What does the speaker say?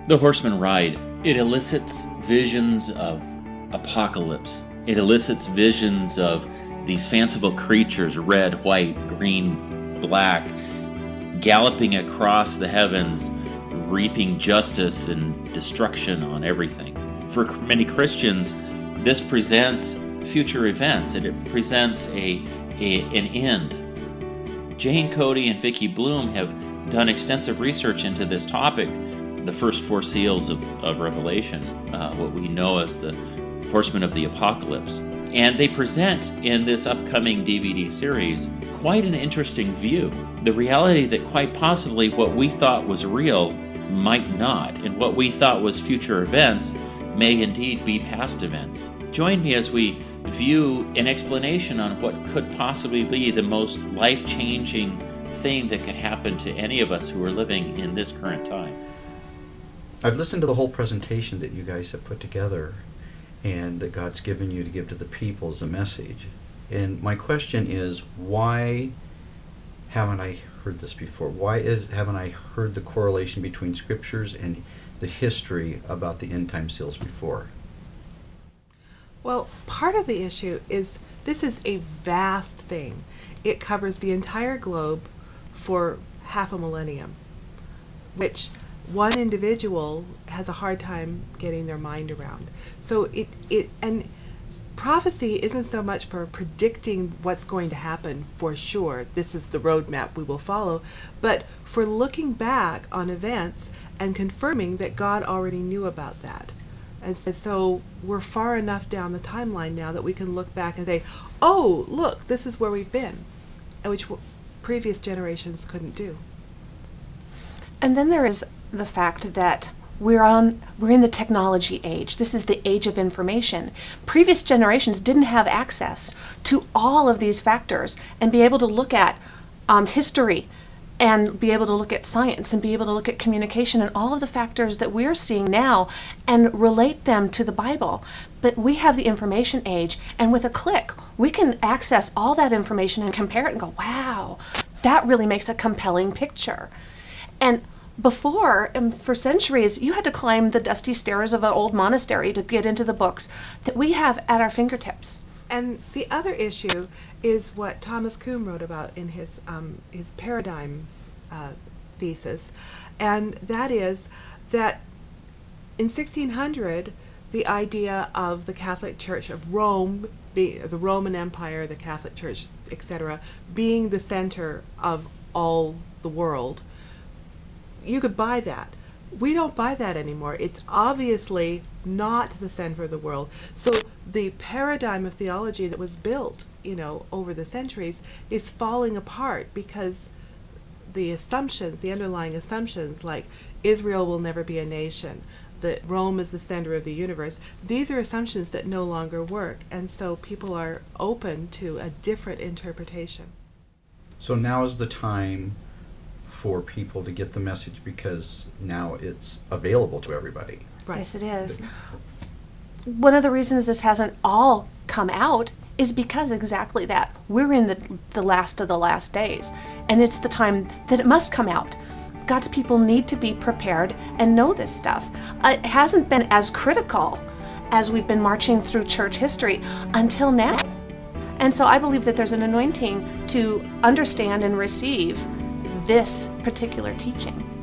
The Horsemen Ride, it elicits visions of apocalypse. It elicits visions of these fanciful creatures, red, white, green, black, galloping across the heavens, reaping justice and destruction on everything. For many Christians, this presents future events, and it presents an end. Jane Cody and Vicki Bloom have done extensive research into this topic, the first four seals of Revelation, what we know as the Horsemen of the Apocalypse. And they present in this upcoming DVD series quite an interesting view. The reality that quite possibly what we thought was real might not, and what we thought was future events may indeed be past events. Join me as we view an explanation on what could possibly be the most life-changing thing that could happen to any of us who are living in this current time. I've listened to the whole presentation that you guys have put together and that God's given you to give to the people as a message. And my question is, why haven't I heard this before? Haven't I heard the correlation between scriptures and the history about the end time seals before? Well, part of the issue is this is a vast thing. It covers the entire globe for half a millennium, which one individual has a hard time getting their mind around. So and prophecy isn't so much for predicting what's going to happen for sure, this is the roadmap we will follow, but for looking back on events and confirming that God already knew about that. And so we're far enough down the timeline now that we can look back and say, oh, look, this is where we've been, which previous generations couldn't do. And then there is the fact that we're in the technology age. This is the age of information. Previous generations didn't have access to all of these factors and be able to look at history and be able to look at science and be able to look at communication and all of the factors that we're seeing now and relate them to the Bible. But we have the information age, and with a click, we can access all that information and compare it and go, wow, that really makes a compelling picture. And before, for centuries, you had to climb the dusty stairs of an old monastery to get into the books that we have at our fingertips. And the other issue is what Thomas Kuhn wrote about in his paradigm thesis, and that is that in 1600, the idea of the Catholic Church of Rome, the Roman Empire, the Catholic Church, etc., being the center of all the world, you could buy that. We don't buy that anymore. It's obviously not the center of the world. So the paradigm of theology that was built, over the centuries is falling apart because the assumptions, the underlying assumptions, like Israel will never be a nation, that Rome is the center of the universe, these are assumptions that no longer work, and so people are open to a different interpretation. So now is the time for people to get the message because now it's available to everybody. Right. Yes, it is. One of the reasons this hasn't all come out is because exactly that. We're in the last of the last days, and it's the time that it must come out. God's people need to be prepared and know this stuff. It hasn't been as critical as we've been marching through church history until now. And so I believe that there's an anointing to understand and receive this particular teaching.